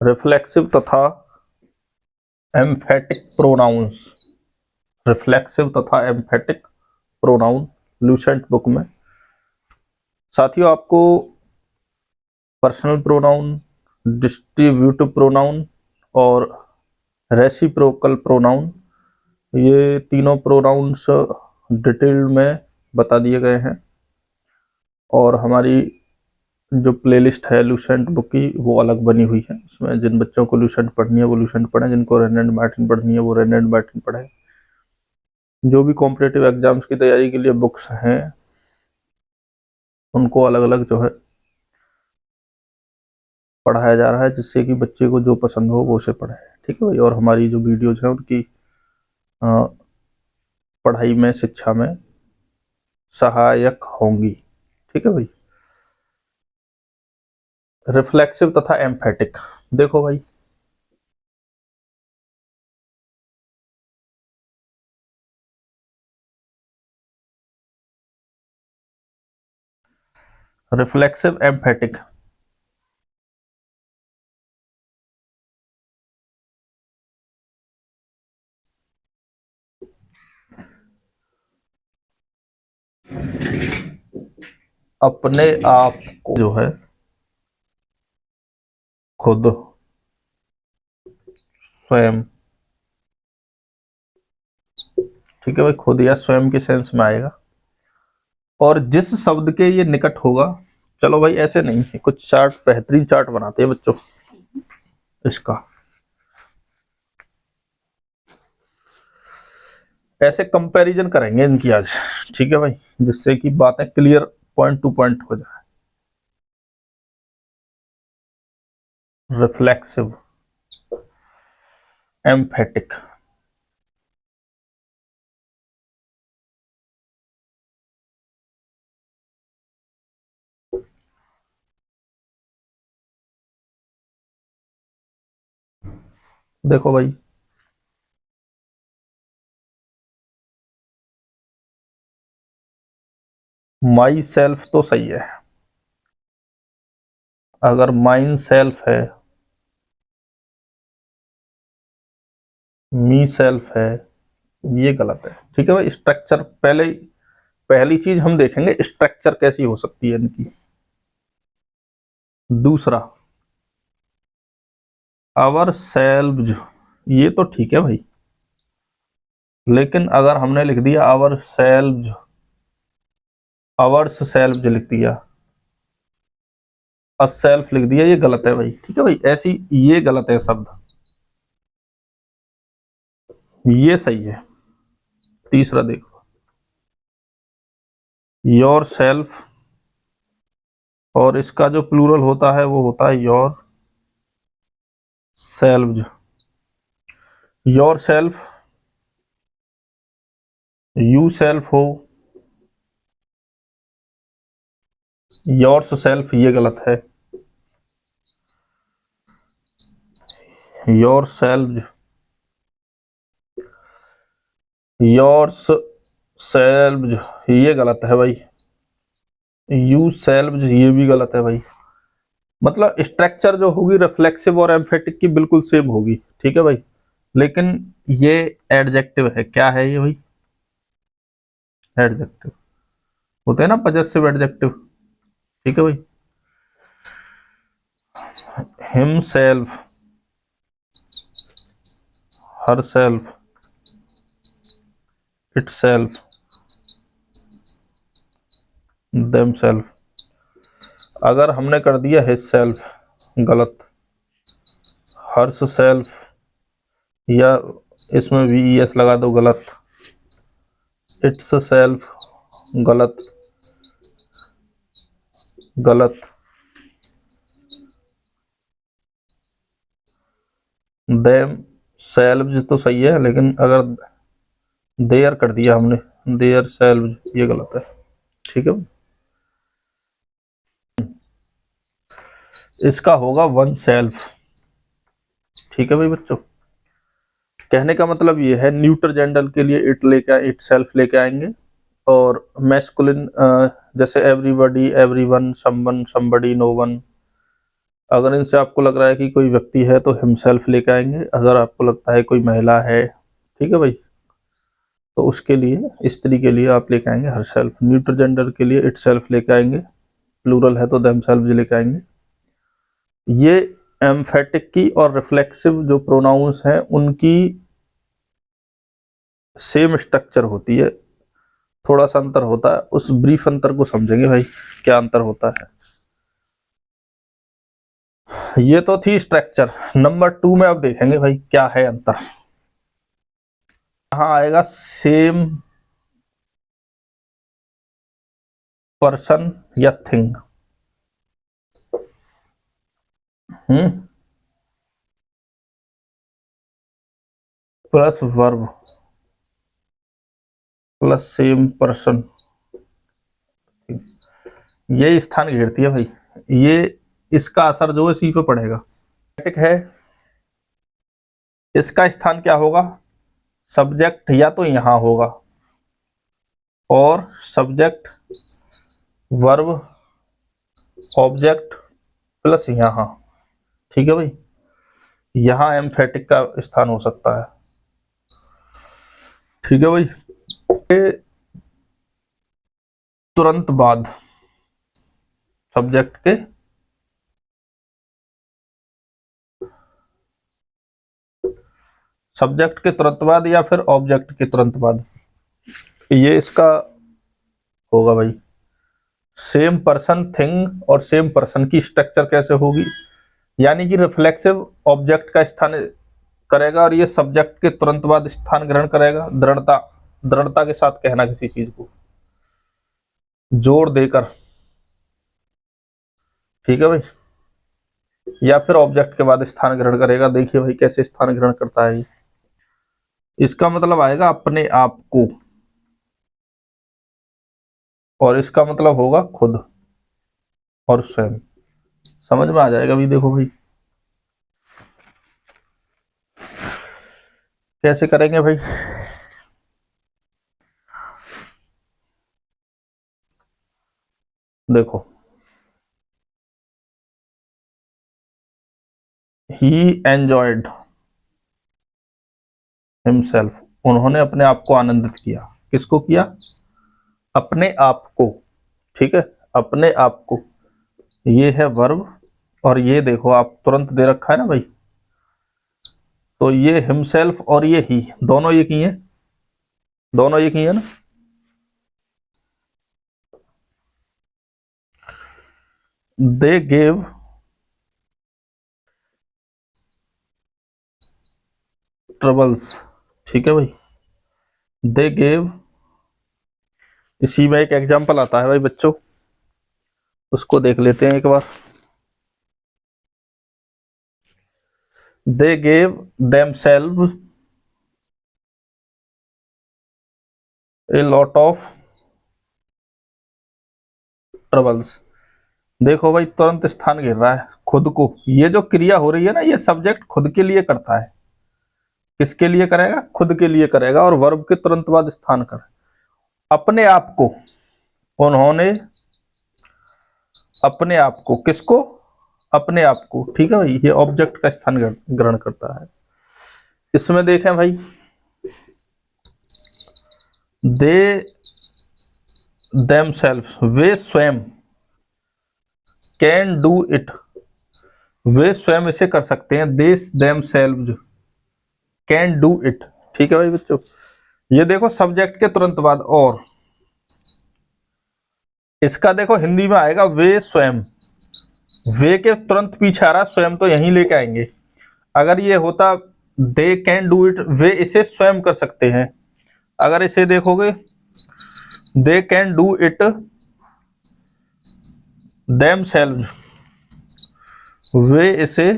Reflexive तथा emphatic pronounce, reflexive तथा emphatic pronoun Lucent book में। साथियों, आपको पर्सनल प्रोनाउन, डिस्ट्रीब्यूटिव प्रोनाउन और रेसिप्रोकल प्रोनाउन, ये तीनों प्रोनाउंस डिटेल में बता दिए गए हैं। और हमारी जो प्लेलिस्ट है लूसेंट बुक की वो अलग बनी हुई है। उसमें जिन बच्चों को लूसेंट पढ़नी है वो लूसेंट पढ़ें, जिनको रेन एंड मार्टिन पढ़नी है वो रेन एंड मार्टिन पढ़ें। जो भी कॉम्पिटिटिव एग्जाम्स की तैयारी के लिए बुक्स हैं उनको अलग अलग जो है पढ़ाया जा रहा है, जिससे कि बच्चे को जो पसंद हो वो उसे पढ़े। ठीक है भाई। और हमारी जो वीडियोज हैं उनकी पढ़ाई में, शिक्षा में सहायक होंगी। ठीक है भाई। रिफ्लेक्सिव तथा एम्फेटिक, देखो भाई, रिफ्लेक्सिव एम्फेटिक, अपने आप को जो है खुद, स्वयं, ठीक है भाई, खुद या स्वयं के सेंस में आएगा। और जिस शब्द के ये निकट होगा, चलो भाई ऐसे नहीं है, कुछ चार्ट, बेहतरीन चार्ट बनाते हैं बच्चों इसका, ऐसे कंपैरिजन करेंगे इनकी आज। ठीक है भाई, जिससे कि बातें क्लियर, पॉइंट टू पॉइंट हो जाए। रिफ्लेक्सिव, एम्फेटिक, देखो भाई, माई सेल्फ तो सही है। अगर माइन सेल्फ है, मी सेल्फ है, ये गलत है। ठीक है भाई। स्ट्रक्चर पहली चीज हम देखेंगे स्ट्रक्चर कैसी हो सकती है इनकी। दूसरा, आवर सेल्व्स, ये तो ठीक है भाई, लेकिन अगर हमने लिख दिया आवर सेल्व्स, आवर्स सेल्व्स लिख दिया, अ सेल्फ लिख दिया, ये गलत है भाई। ठीक है भाई, ऐसी ये गलत है शब्द, ये सही है। तीसरा देखो, योर सेल्फ, और इसका जो प्लूरल होता है वो होता है your selves. Your self, you self हो, योर्स सेल्फ, ये गलत है। योर सेल्व्स, योर्स सेल्व्स, ये गलत है भाई। यू सेल्व्स, ये भी गलत है भाई। मतलब स्ट्रक्चर जो होगी रिफ्लेक्सिव और एम्फेटिक की बिल्कुल सेम होगी। ठीक है भाई, लेकिन ये एडजेक्टिव है। क्या है ये भाई? एडजेक्टिव होते हैं ना, पजेसिव एडजेक्टिव। ठीक है भाई। Himself, herself, itself, themselves. अगर हमने कर दिया हिजसेल्फ, गलत। हर्ष सेल्फ, या इसमें वीएस लगा दो, गलत। इट्स सेल्फ, गलत, गलत। देम सेल्व्स तो सही है, लेकिन अगर देयर कर दिया हमने, देयर सेल्व्स, ये गलत है। ठीक है, इसका होगा वन सेल्फ। ठीक है भाई बच्चों, कहने का मतलब ये है, न्यूटर जेंडर के लिए इट सेल्फ लेके आएंगे, और मैस्कुलिन जैसे everybody, everyone, someone, somebody, no one, अगर इनसे आपको लग रहा है कि कोई व्यक्ति है तो हिमसेल्फ लेके आएंगे, अगर आपको लगता है कोई महिला है, ठीक है भाई, तो उसके लिए, स्त्री के लिए आप लेके आएंगे हरसेल्फ। न्यूट्रल जेंडर के लिए इटसेल्फ लेके आएंगे, प्लूरल है तो देमसेल्व्स लेके आएंगे। ये एम्फेटिक की और रिफ्लेक्सिव जो प्रोनाउंस हैं उनकी सेम स्ट्रक्चर होती है, थोड़ा सा अंतर होता है, उस ब्रीफ अंतर को समझेंगे भाई क्या अंतर होता है। ये तो थी स्ट्रक्चर। नंबर 2 में अब देखेंगे भाई क्या है अंतर। यहां आएगा सेम पर्सन या thing, plus verb plus same person, ये स्थान घेरती है भाई। ये इसका असर जो है इसी पे पड़ेगा। ठीक है, इसका स्थान क्या होगा, सब्जेक्ट या तो यहां होगा और सब्जेक्ट वर्ब ऑब्जेक्ट प्लस यहां, ठीक है भाई, यहां एम्फेटिक का स्थान हो सकता है, ठीक है भाई। तुरंत बाद सब्जेक्ट के तुरंत बाद या फिर ऑब्जेक्ट के तुरंत बाद, ये इसका होगा भाई। सेम पर्सन थिंग और सेम पर्सन की स्ट्रक्चर कैसे होगी, यानी कि रिफ्लेक्सिव ऑब्जेक्ट का स्थान करेगा और ये सब्जेक्ट के तुरंत बाद स्थान ग्रहण करेगा, दृढ़ता के साथ कहना किसी चीज को जोर देकर, ठीक है भाई, या फिर ऑब्जेक्ट के बाद स्थान ग्रहण करेगा। देखिए भाई कैसे स्थान ग्रहण करता है। इसका मतलब आएगा अपने आप को और इसका मतलब होगा खुद और स्वयं। समझ में आ जाएगा भी। देखो भाई कैसे करेंगे भाई, देखो ही एंजॉयड हिमसेल्फ, उन्होंने अपने आप को आनंदित किया। किसको किया, अपने आप को, ठीक है, अपने आप को। ये है वर्ब और ये देखो आप तुरंत दे रखा है ना भाई, तो ये हिमसेल्फ और ये ही, दोनों ये की हैं, दोनों ये की है ना। दे गेव ट्रबल्स, ठीक है भाई, दे गेव, इसी में एक एग्जांपल आता है भाई बच्चों, उसको देख लेते हैं एक बार। They gave themselves a lot of troubles। देखो भाई तुरंत स्थान घेर रहा है खुद को, ये जो क्रिया हो रही है ना, ये सब्जेक्ट खुद के लिए करता है। किसके लिए करेगा, खुद के लिए करेगा, और वर्ब के तुरंत बाद स्थान कर अपने आप को, उन्होंने अपने आप को, किसको, अपने आप को, ठीक है भाई, ये ऑब्जेक्ट का स्थान ग्रहण करता है। इसमें देखें भाई, दे themselves, वे स्वयं, कैन डू इट, वे स्वयं इसे कर सकते हैं, दे themselves कैन डू इट, ठीक है भाई बच्चों। ये देखो सब्जेक्ट के तुरंत बाद और, इसका देखो हिंदी में आएगा वे स्वयं, वे के तुरंत पीछे आ रहा, स्वयं तो यहीं लेके आएंगे। अगर ये होता दे कैन डू इट, वे इसे स्वयं कर सकते हैं, अगर इसे देखोगे they can do it themselves, वे इसे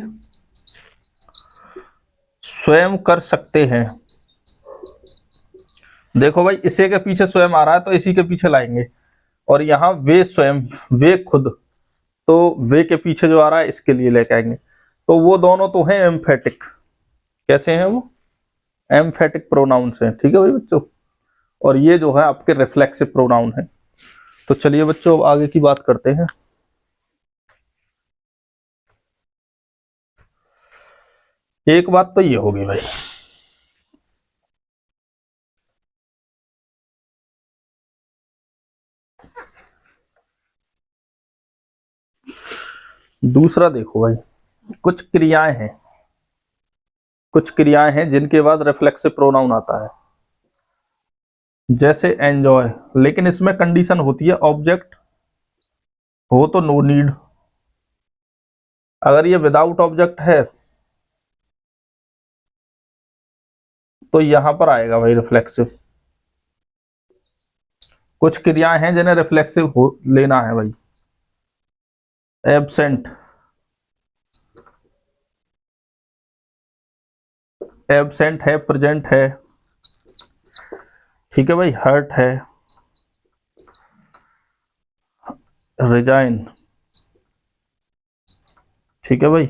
स्वयं कर सकते हैं। देखो भाई इसे के पीछे स्वयं आ रहा है तो इसी के पीछे लाएंगे, और यहां वे स्वयं, वे खुद, तो वे के पीछे जो आ रहा है इसके लिए लेके आएंगे। तो वो दोनों तो हैं एम्फेटिक। कैसे हैं वो, एम्फेटिक प्रोनाउंस हैं, ठीक है भाई बच्चों। और ये जो है आपके रिफ्लेक्सिव प्रोनाउन है। तो चलिए बच्चों आगे की बात करते हैं। एक बात तो ये होगी भाई, दूसरा देखो भाई, कुछ क्रियाएं हैं जिनके बाद रिफ्लेक्सिव प्रोनाउन आता है, जैसे एंजॉय, लेकिन इसमें कंडीशन होती है ऑब्जेक्ट हो तो नो नीड। अगर ये विदाउट ऑब्जेक्ट है तो यहां पर आएगा भाई रिफ्लेक्सिव। कुछ क्रियाएं हैं जिन्हें रिफ्लेक्सिव हो लेना है भाई। एब्सेंट, एब्सेंट है, प्रेजेंट है, ठीक है भाई, हर्ट है, रिजाइन, ठीक है भाई।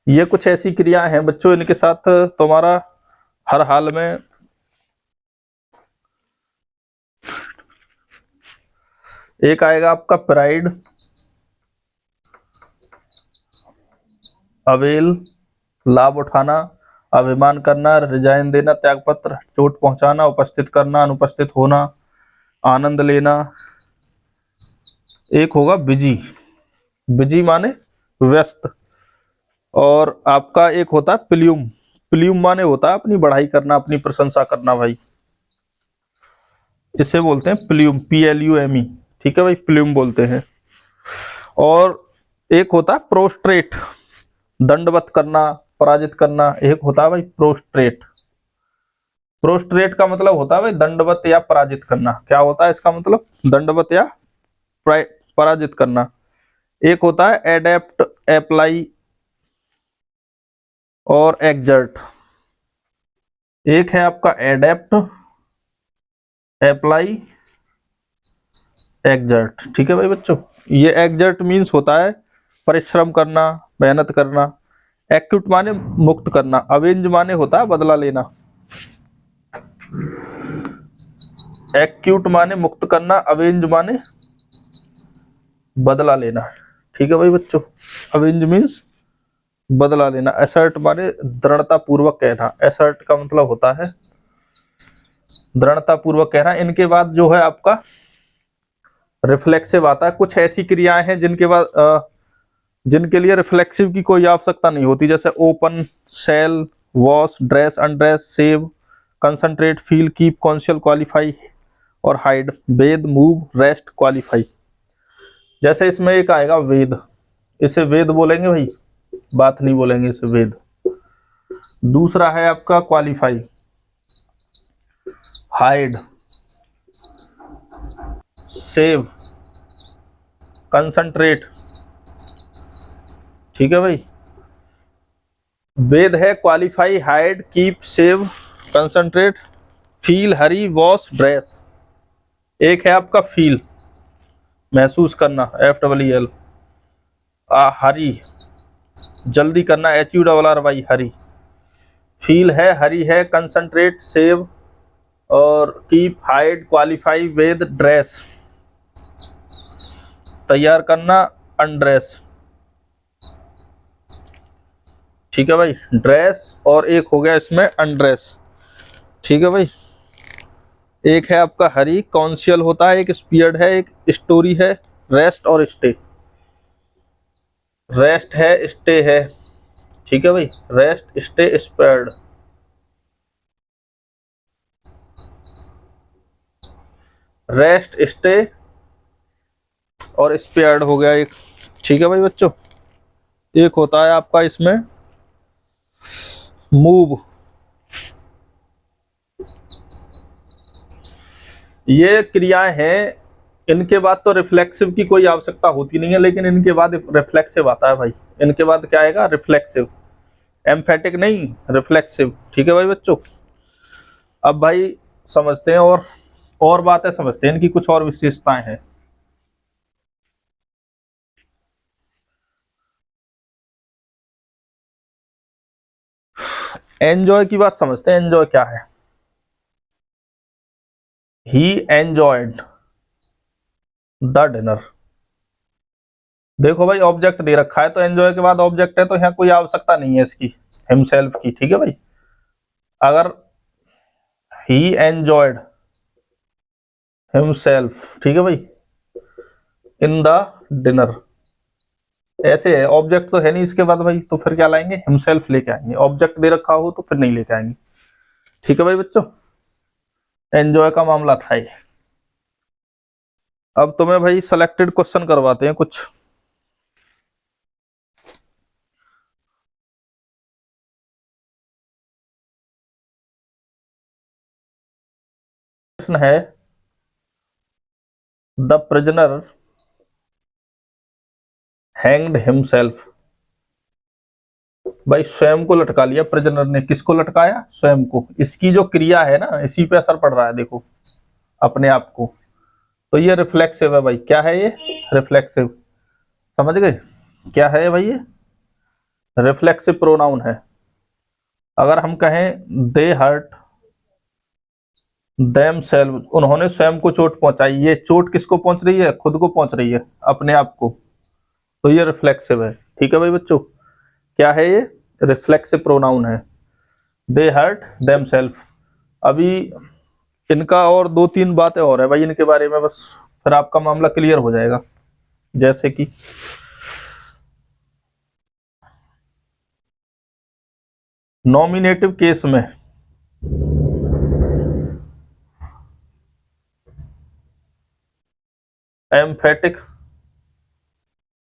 ये कुछ ऐसी क्रियाएं हैं बच्चों, इनके साथ तुम्हारा हर हाल में एक आएगा आपका प्राइड, अवेल, लाभ उठाना, अभिमान करना, रिजाइन देना, त्यागपत्र, चोट पहुंचाना, उपस्थित करना, अनुपस्थित होना, आनंद लेना। एक होगा बिजी, बिजी माने व्यस्त। और आपका एक होता है प्ल्यूम, प्ल्यूम माने होता है अपनी बढ़ाई करना, अपनी प्रशंसा करना भाई, इसे बोलते हैं प्ल्यूम, PLUME, ठीक है भाई, प्ल्यूम बोलते हैं। और एक होता है प्रोस्ट्रेट, दंडवत करना, पराजित करना। एक होता है भाई प्रोस्ट्रेट, प्रोस्ट्रेट का मतलब होता है भाई दंडवत या पराजित करना। क्या होता है इसका मतलब? दंडवत या पराजित करना। एक होता है एडेप्ट, अप्लाई और एग्जर्ट। एक है आपका एडेप्ट, अप्लाई, एग्जर्ट, ठीक है भाई बच्चों। ये एग्जर्ट मीन्स होता है परिश्रम करना, मेहनत करना। एक्यूट माने मुक्त करना, अवेंज माने होता है बदला लेना। एक्यूट माने मुक्त करना, अवेंज माने बदला लेना, ठीक है भाई बच्चों। अवेंज मीन्स बदला लेना। असर्ट माने दृढ़ता पूर्वक कहना, असर्ट का मतलब होता है दृढ़ता पूर्वक कहना। इनके बाद जो है आपका रिफ्लेक्सिव आता है। कुछ ऐसी क्रियाएं हैं जिनके बाद जिनके लिए रिफ्लेक्सिव की कोई आवश्यकता नहीं होती, जैसे open, sell, wash, dress, undress, save, concentrate, feel, keep, conscious, qualify और hide, wed, move, rest, qualify. जैसे इसमें एक आएगा वेद, इसे वेद बोलेंगे भाई, बात नहीं बोलेंगे इसे, वेद। दूसरा है आपका क्वालिफाई, हाइड, सेव, कंसंट्रेट, ठीक है भाई। वेद है qualify, hide, keep, save, concentrate, feel, hurry, wash, dress. एक है आपका फील, महसूस करना, FEEL। हरी, जल्दी करना, HURRY, हरी। फील है, हरी है, कंसंट्रेट, सेव और कीप, हाइड, क्वालिफाई, वेद, ड्रेस, तैयार करना, अनड्रेस, ठीक है भाई, ड्रेस। और एक हो गया इसमें अनड्रेस, ठीक है भाई। एक है आपका हरी, कॉन्शियल होता है, एक स्पीयर्ड है, एक स्टोरी है, रेस्ट और स्टे। रेस्ट है, स्टे है, ठीक है भाई, rest, stay, spared. Rest, stay और स्पेयर्ड हो गया एक, ठीक है भाई बच्चों। एक होता है आपका इसमें मूव। ये क्रियाएं हैं, इनके बाद तो रिफ्लेक्सिव की कोई आवश्यकता होती नहीं है, लेकिन इनके बाद रिफ्लेक्सिव आता है भाई। इनके बाद क्या आएगा? रिफ्लेक्सिव, एम्फेटिक नहीं, रिफ्लेक्सिव, ठीक है भाई बच्चों। अब भाई समझते हैं और बातें समझते हैं, इनकी कुछ और विशेषताएं हैं। एंजॉय की बात समझते हैं, एंजॉय क्या है? ही एंजॉयड द डिनर, देखो भाई ऑब्जेक्ट दे रखा है तो एंजॉय के बाद ऑब्जेक्ट है तो यहाँ कोई आवश्यकता नहीं है इसकी हिमसेल्फ की, ठीक है भाई। अगर ही एंजॉयड हिमसेल्फ, ठीक है भाई, इन द डिनर, ऐसे है, ऑब्जेक्ट तो है नहीं इसके बाद भाई, तो फिर क्या लाएंगे, हिमसेल्फ लेके आएंगे। ऑब्जेक्ट दे रखा हो तो फिर नहीं लेके आएंगे, ठीक है भाई बच्चों। एंजॉय का मामला था ये। अब तुम्हें भाई सिलेक्टेड क्वेश्चन करवाते हैं कुछ। प्रश्न है, द प्रिजनर हैंग्ड हिमसेल्फ। भाई स्वयं को लटका लिया प्रिजनर ने, किसको लटकाया, स्वयं को। इसकी जो क्रिया है ना इसी पे असर पड़ रहा है, देखो अपने आप को। तो ये रिफ्लेक्सिव है भाई, क्या है ये, रिफ्लेक्सिव, समझ गए, क्या है भाई ये, रिफ्लेक्सिव प्रोनाउन है। अगर हम कहें दे हर्ट देम सेल्व, उन्होंने स्वयं को चोट पहुंचाई, ये चोट किसको पहुंच रही है, खुद को पहुंच रही है, अपने आप को, तो ये रिफ्लेक्सिव है, ठीक है भाई बच्चों। क्या है ये, रिफ्लेक्सिव प्रोनाउन है, दे हर्ट देम सेल्फ। अभी इनका और दो तीन बातें और है भाई इनके बारे में, बस फिर आपका मामला क्लियर हो जाएगा। जैसे कि नॉमिनेटिव केस में एम्फेटिक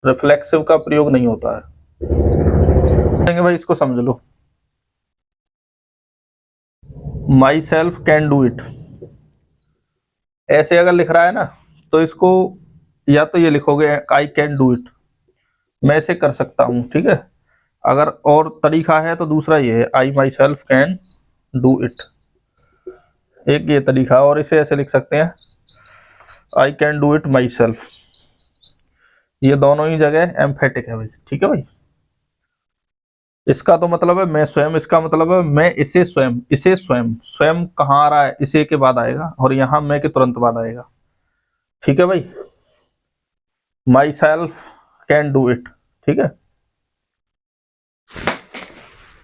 रिफ्लेक्सिव का प्रयोग नहीं होता है भाई, इसको समझ लो। Myself can do it, ऐसे अगर लिख रहा है ना तो इसको या तो ये लिखोगे आई कैन डू इट, मैं इसे कर सकता हूं, ठीक है। अगर और तरीका है तो दूसरा ये है, I myself can do it, एक ये तरीका। और इसे ऐसे लिख सकते हैं, I can do it myself. ये दोनों ही जगह एम्फेटिक है भाई, ठीक है भाई। इसका तो मतलब है मैं स्वयं, इसका मतलब है मैं इसे स्वयं, इसे स्वयं, स्वयं कहाँ आ रहा है, इसे के बाद आएगा, और यहां मैं के तुरंत बाद आएगा, ठीक है भाई। My self can do it, ठीक है।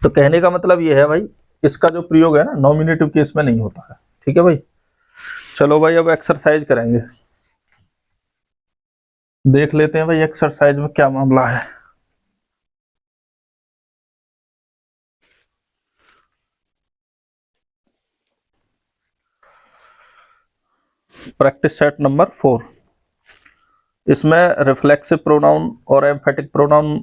तो कहने का मतलब ये है भाई, इसका जो प्रयोग है ना नॉमिनेटिव केस में नहीं होता है, ठीक है भाई। चलो भाई अब एक्सरसाइज करेंगे, देख लेते हैं भाई एक्सरसाइज में क्या मामला है। प्रैक्टिस सेट नंबर 4, इसमें रिफ्लेक्सिव प्रोनाउन और एम्फेटिक प्रोनाउन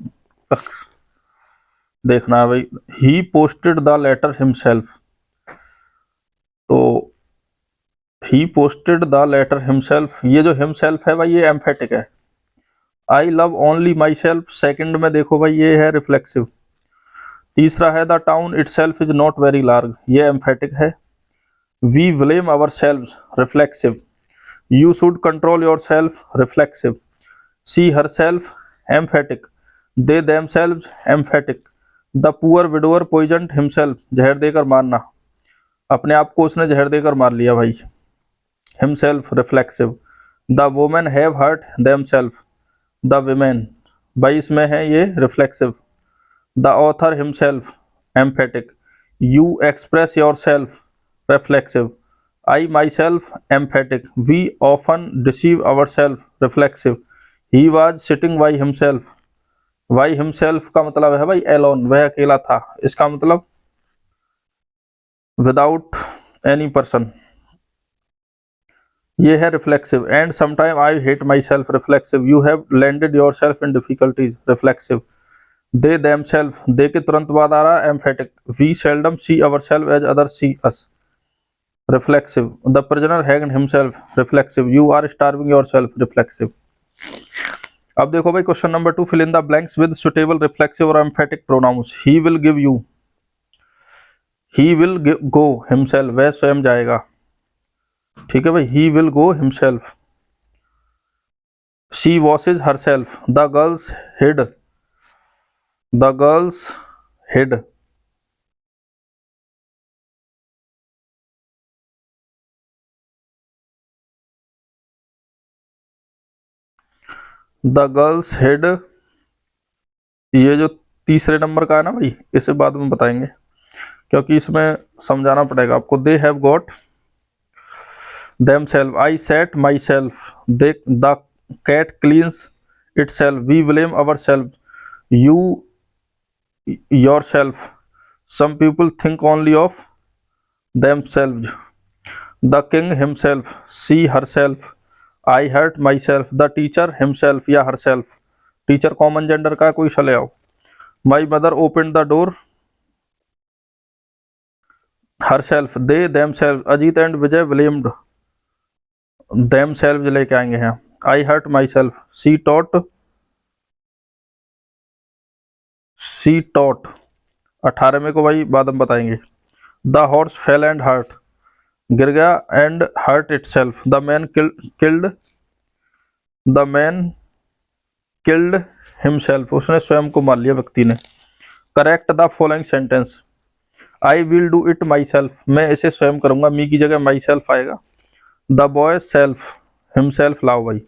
देखना है भाई। He posted the letter himself, तो he posted the letter himself, ये जो हिमसेल्फ है भाई ये एम्फेटिक है। I love only myself, second में देखो भाई ये है रिफ्लेक्सिव। तीसरा है the town itself is not very large, ये एम्फेटिक है। We blame ourselves, reflexive. You should control yourself, reflexive. C her self, emphatic. They themselves, emphatic. The poor widower poison himself, जहर देकर मारना, अपने आप को उसने जहर देकर मार लिया भाई, himself, reflexive. The women have hurt themselves, the women, भाई इसमें है ये reflexive. The author himself, emphatic. You express yourself, reflexive. I myself, emphatic. We often deceive ourselves, reflexive. He was sitting by himself, by himself का मतलब है भाई Elon, वह अकेला था, इसका मतलब विदाउट एनी पर्सन, ये है reflexive. And sometime I hate myself, reflexive. You have landed yourself in difficulties, reflexive. They themself, they के तुरंत बाद आ रहा है emphatic. We seldom see ourself as other see us, reflexive. The prisoner hanged himself, reflexive. You are starving yourself, reflexive. अब देखो भाई question number 2, fill in the blanks with suitable reflexive और emphatic pronouns. He will give you, he will go himself, वह स्वयं जाएगा, ठीक है भाई, he will go himself. She washes herself, the girls hid, the girls hid. The girls head, ये जो तीसरे नंबर का है ना भाई, इसे बाद में बताएंगे क्योंकि इसमें समझाना पड़ेगा आपको। They have got themselves, I sat myself, the cat cleans itself, we blame ourselves, you yourself, some people think only of themselves, the king himself, she herself, I hurt myself, the teacher himself या herself, teacher common gender का कोई चले आओ। My mother opened the door herself, they themselves, Ajit and Vijay blamed themselves लेके आएंगे यहाँ। I hurt myself, she taught 18वें को भाई बाद में बताएंगे। The horse fell and hurt, गिर गया and hurt itself, the man killed himself, उसने स्वयं को मार लिया व्यक्ति ने। Correct the following sentence, I will do it myself, मैं इसे स्वयं करूंगा, मी की जगह माई सेल्फ आएगा। द बॉय सेल्फ हिमसेल्फ लाओ भाई।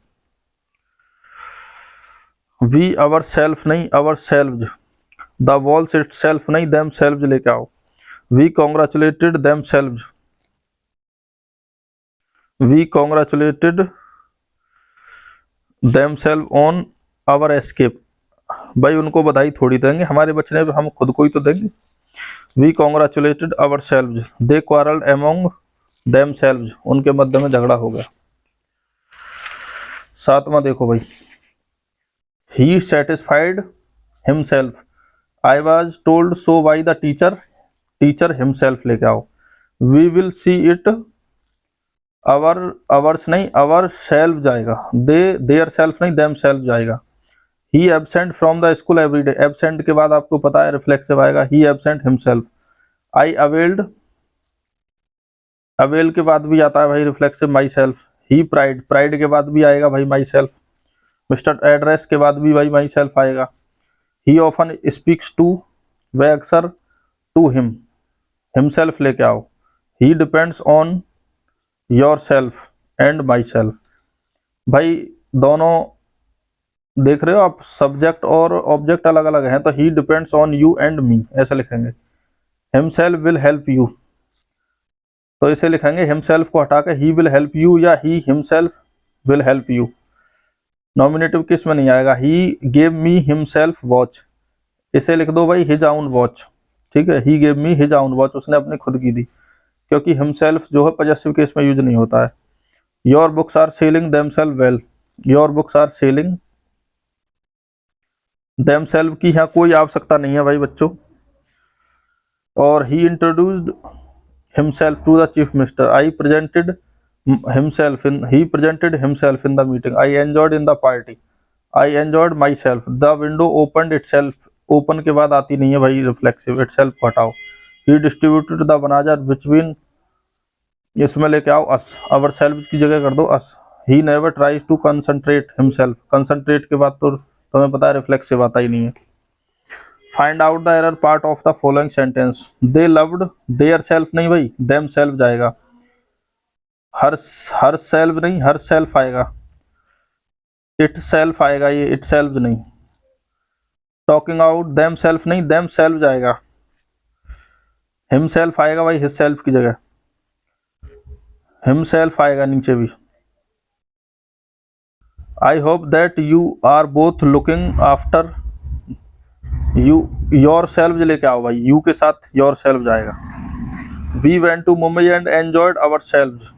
वी अवर सेल्फ नहीं ourselves, the walls itself नहीं देम सेल्व्स लेके आओ। We congratulated them selves, we congratulated themselves on our escape, भाई उनको बधाई थोड़ी देंगे, हमारे बचने पे हम खुद को ही तो देंगे। We congratulated ourselves, they quarrelled among themselves, उनके मध्य में झगड़ा हो गया। 7वां देखो भाई, he satisfied himself, I was told so by the teacher, teacher himself लेके आओ। We will see it ours नहीं अवर सेल्फ जाएगा, देयर सेल्फ नहीं देम सेल्फ जाएगा। He absent from the school every day, absent के बाद आपको पता है रिफ्लेक्सिव आएगा, he absent himself. I availed, avail के बाद भी आता है भाई reflexive my self. He pride, pride के बाद भी आएगा भाई माई सेल्फ। मिस्टर एड्रेस के बाद भी भाई माई सेल्फ आएगा। ही ऑफन स्पीक्स टू, वह अक्सर टू हिम, हिमसेल्फ लेके आओ। He depends on yourself and myself, भाई दोनों देख रहे हो आप, सब्जेक्ट और ऑब्जेक्ट अलग अलग हैं, तो he depends on you and me ऐसा लिखेंगे। हिमसेल्फ विल हेल्प यू, तो इसे लिखेंगे हिमसेल्फ को हटा के ही विल हेल्प यू या he himself will help you. Nominative किस में नहीं आएगा, he gave me himself watch, इसे लिख दो भाई हिज आउन वॉच, ठीक है। ही गेव मी हिज आउन वॉच, उसने अपनी खुद की दी, क्योंकि हिमसेल्फ जो है पॉजेसिव केस में यूज नहीं होता है। Your books are selling themselves well, your books are selling themselves की यहाँ कोई आवश्यकता नहीं है भाई बच्चों। और he introduced himself to the chief minister, I presented himself in, he presented himself in the meeting. I enjoyed in the party, I enjoyed myself. The window opened itself, open के बाद आती नहीं है भाई reflexive, itself हटाओ। He distributed the bananas between, इसमें लेके आओ अस, अवर सेल्फ की जगह कर दो us. He never tries to concentrate himself, concentrate के बाद तो तुम्हें पता है रिफ्लेक्सिव आता ही नहीं है। Find out the error part of the following sentence, they loved their self नहीं भाई देम सेल्फ जाएगा। हर सेल्फ नहीं हर सेल्फ आएगा, इट सेल्फ आएगा, ये इट सेल्फ नहीं। टॉकिंग आउट देम सेल्फ नहीं देम सेल्फ जाएगा। हिम सेल्फ आएगा भाई हिज सेल्फ की जगह, हिम सेल्फ आएगा नीचे भी। I hope that you are both looking after you, yourself लेके आओ भाई, यू के साथ योर सेल्फ जाएगा। We went to Mumbai and enjoyed ourself,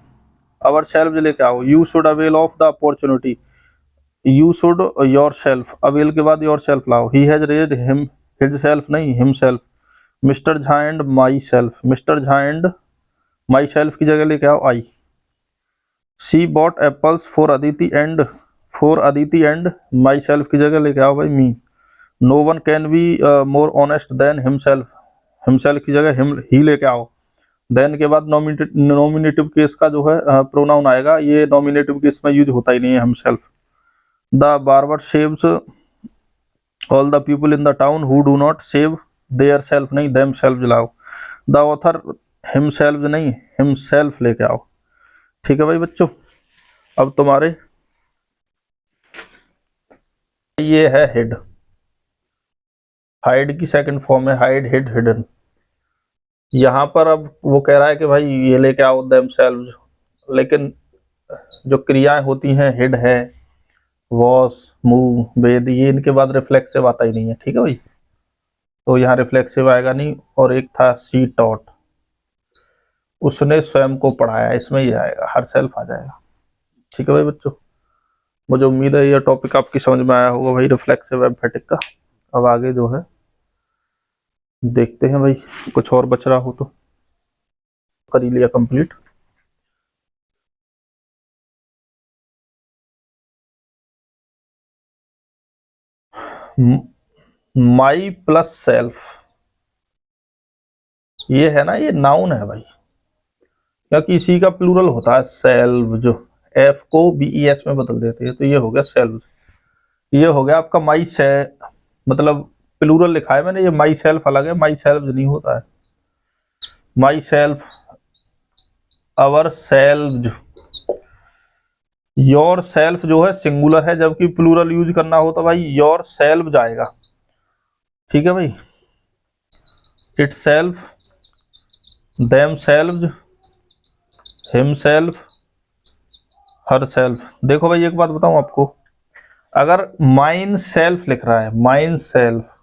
ourself लेके आओ। You should avail of the opportunity, you should yourself, avail के बाद योर सेल्फ लाओ। He has raised him, hisself नहीं himself. Mister Jha and myself, mister Jha and myself की जगह लेके आओ आई। She bought apples for Aditi and myself की जगह लेके आओ भाई me. No one can be more honest than himself, himself की जगह हिम ही लेके आओ। देन के बाद नॉमिनेटिव केस का जो है प्रोनाउन आएगा, ये नॉमिनेटिव केस में यूज होता ही नहीं है himself. The barber shaves all the people in the town who do not shave their self नहीं देम सेल्फ लाओ। द ऑथर हिमसेल्फ नहीं हिमसेल्फ लेके आओ, ठीक है भाई बच्चों। अब तुम्हारे ये है हिड, हाइड की सेकंड फॉर्म है हाइड, हिड, हिडन। यहां पर अब वो कह रहा है कि भाई ये लेके आओ देमसेल्व्स, लेकिन जो क्रियाएं होती हैं हिड है, वॉस, मूव, वेद, ये इनके बाद रिफ्लेक्सिव आता ही नहीं है, ठीक है भाई, तो यहाँ रिफ्लेक्सिव आएगा नहीं। और एक था सी टॉट, उसने स्वयं को पढ़ाया, इसमें ये आएगा, हर सेल्फ आ जाएगा, ठीक है भाई बच्चों। मुझे उम्मीद है ये टॉपिक आपकी समझ में आया होगा भाई, रिफ्लेक्सिव एम्फेटिक का। अब आगे जो है देखते हैं भाई, कुछ और बच रहा हो तो कर ही लिया कंप्लीट। माई प्लस सेल्फ, ये है ना, ये नाउन है भाई, क्योंकि इसी का प्लूरल होता है सेल्व, जो एफ को बीईएस में बदल देते हैं, तो ये हो गया सेल्व। ये हो गया आपका माई से, मतलब प्लूरल लिखा है मैंने, ये माई सेल्फ अलग है, माई सेल्फ नहीं होता है। Myself, ourselves, yourself जो है सिंगुलर है, जबकि प्लूरल यूज करना हो तो भाई योर सेल्फ जाएगा, ठीक है भाई। Itself, themselves, himself, herself. देखो भाई एक बात बताऊं आपको, अगर माइन सेल्फ लिख रहा है, माइन सेल्फ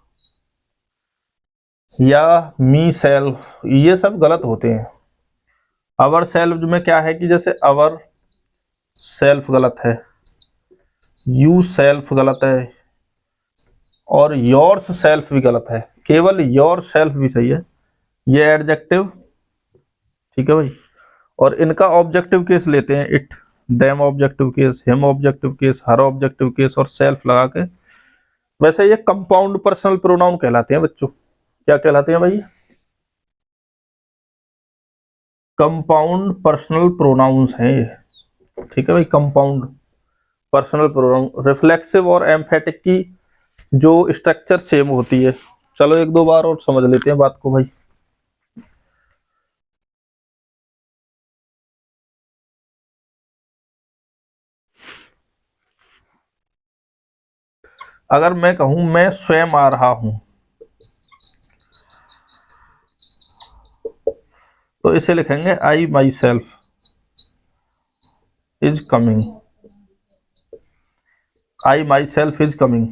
या मी सेल्फ, ये सब गलत होते हैं। अवर सेल्फ में क्या है कि जैसे अवर सेल्फ गलत है, यू सेल्फ गलत है, और योर्स सेल्फ भी गलत है, केवल योर सेल्फ भी सही है। ये एडजेक्टिव, ठीक है भाई, और इनका ऑब्जेक्टिव केस लेते हैं, it, them objective case, him objective case, her objective case, और सेल्फ लगा के। वैसे ये कंपाउंड पर्सनल प्रोनाउन कहलाते हैं बच्चों। क्या कहलाते हैं भाई? कंपाउंड पर्सनल प्रोनाउंस हैं ये, ठीक है भाई, कंपाउंड पर्सनल प्रोनाउन। रिफ्लेक्सिव और एम्फेटिक की जो स्ट्रक्चर सेम होती है। चलो एक दो बार और समझ लेते हैं बात को भाई। अगर मैं कहूं मैं स्वयं आ रहा हूं, तो इसे लिखेंगे I myself is coming, I myself is coming,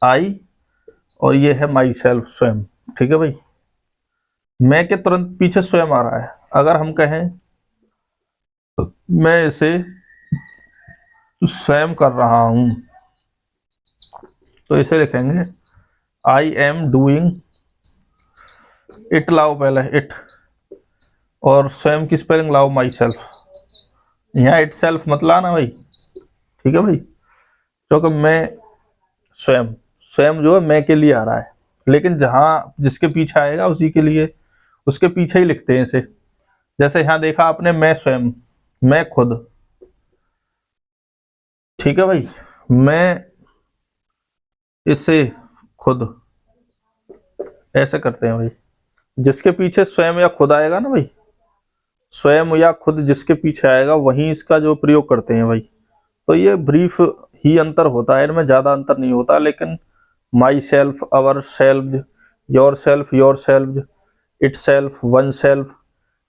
I, और ये है माई सेल्फ, स्वयं, ठीक है भाई। मैं के तुरंत पीछे स्वयं आ रहा है। अगर हम कहें मैं इसे स्वयं कर रहा हूं, तो इसे लिखेंगे आई एम डूइंग इट, लाओ पहले इट, और स्वयं की स्पेलिंग लाओ माई सेल्फ। यहाँ इट सेल्फ मत लाना भाई, ठीक है भाई, क्योंकि मैं स्वयं, स्वयं जो है मैं के लिए आ रहा है, लेकिन जहां जिसके पीछे आएगा उसी के लिए, उसके पीछे ही लिखते हैं इसे। जैसे यहां देखा आपने, मैं स्वयं, मैं खुद, ठीक है भाई, मैं इसे खुद, ऐसे करते हैं भाई। जिसके पीछे स्वयं या खुद आएगा ना भाई, स्वयं या खुद जिसके पीछे आएगा वहीं इसका जो प्रयोग करते हैं भाई। तो ये ब्रीफ ही अंतर होता है, इनमें ज्यादा अंतर नहीं होता, लेकिन my self, our self, your self, it self, one self,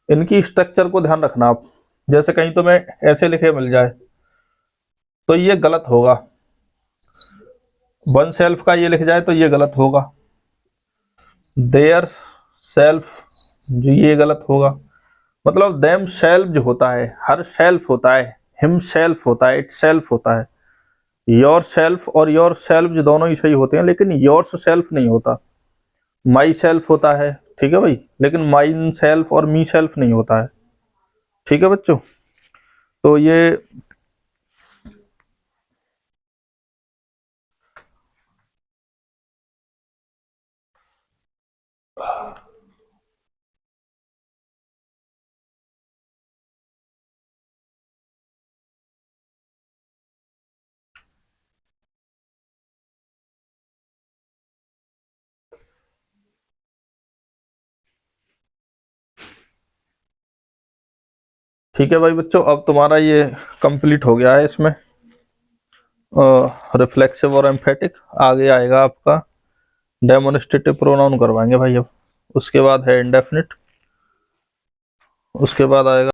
इनकी स्ट्रक्चर को ध्यान रखना आप। जैसे कहीं तो मैं ऐसे लिखे मिल जाए तो ये गलत होगा, वन सेल्फ का ये लिख जाए तो ये गलत होगा, देयर सेल्फ जो ये गलत होगा। मतलब देम सेल्फ जो होता है, हर सेल्फ होता है, हिम सेल्फ होता है, इट सेल्फ होता है, योर सेल्फ और योर सेल्फ जो दोनों ही सही होते हैं, लेकिन योर्स सेल्फ नहीं होता। माई सेल्फ होता है, ठीक है भाई, लेकिन माइन सेल्फ और मी सेल्फ नहीं होता है, ठीक है बच्चों। तो ये ठीक है भाई बच्चों, अब तुम्हारा ये कंप्लीट हो गया है इसमें। रिफ्लेक्सिव और एम्फेटिक। आगे आएगा आपका डेमोनिस्ट्रेटिव प्रोनाउन करवाएंगे भाई अब। उसके बाद है इंडेफिनिट, उसके बाद आएगा